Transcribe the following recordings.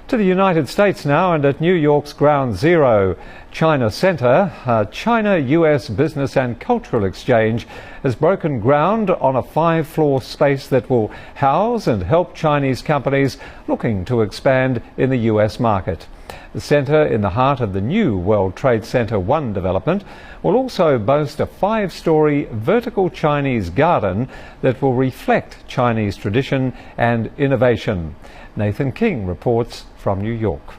To the United States now, and at New York's Ground Zero China Center, China-US Business and Cultural Exchange has broken ground on a 5-floor space that will house and help Chinese companies looking to expand in the US market. The centre, in the heart of the new World Trade Center 1 development, will also boast a 5-storey vertical Chinese garden that will reflect Chinese tradition and innovation. Nathan King reports from New York.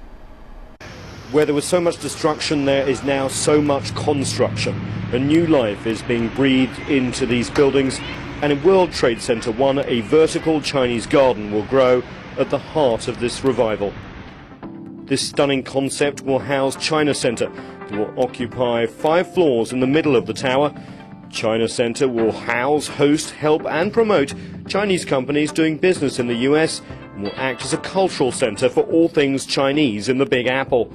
Where there was so much destruction, there is now so much construction. A new life is being breathed into these buildings, and in World Trade Center 1, a vertical Chinese garden will grow at the heart of this revival. This stunning concept will house China Center. It will occupy 5 floors in the middle of the tower. China Center will house, host, help and promote Chinese companies doing business in the US, and will act as a cultural center for all things Chinese in the Big Apple.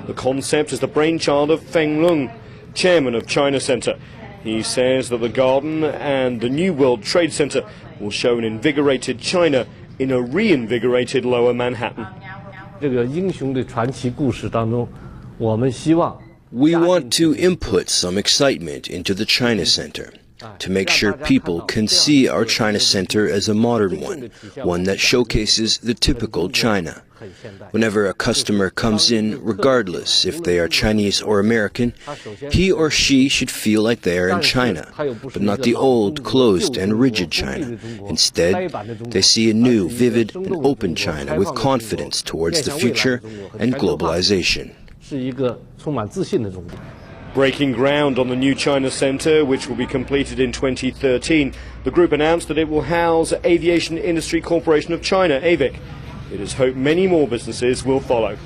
The concept is the brainchild of Feng Lung, chairman of China Center. He says that the garden and the new World Trade Center will show an invigorated China in a reinvigorated Lower Manhattan. We want to input some excitement into the China Center, to make sure people can see our China Center as a modern one that showcases the typical China. Whenever a customer comes in, regardless if they are Chinese or American, he or she should feel like they are in China, but not the old, closed and rigid China. Instead, they see a new, vivid and open China with confidence towards the future and globalization. Breaking ground on the new China Center, which will be completed in 2013, the group announced that it will house Aviation Industry Corporation of China, AVIC. It is hoped many more businesses will follow.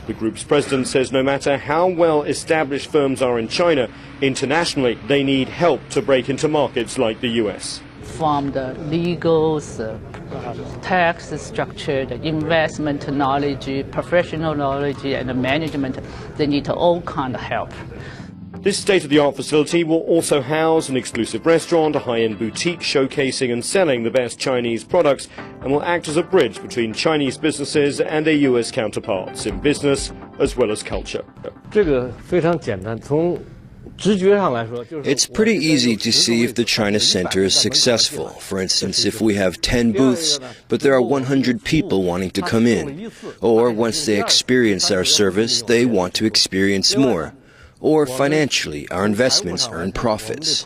The group's president says no matter how well established firms are in China, internationally they need help to break into markets like the US. From the legal, tax structure, the investment knowledge, professional knowledge and the management, they need all kind of help. This state-of-the-art facility will also house an exclusive restaurant, a high-end boutique showcasing and selling the best Chinese products, and will act as a bridge between Chinese businesses and their US counterparts in business as well as culture. It's pretty easy to see if the China Center is successful. For instance, if we have 10 booths, but there are 100 people wanting to come in. Or once they experience our service, they want to experience more. Or financially, our investments earn profits.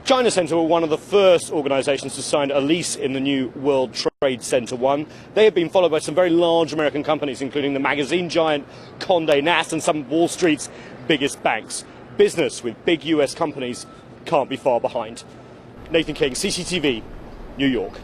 China Center were one of the first organizations to sign a lease in the new World Trade Center 1. They have been followed by some very large American companies, including the magazine giant Condé Nast and some of Wall Street's biggest banks. Business with big US companies can't be far behind. Nathan King, CCTV, New York.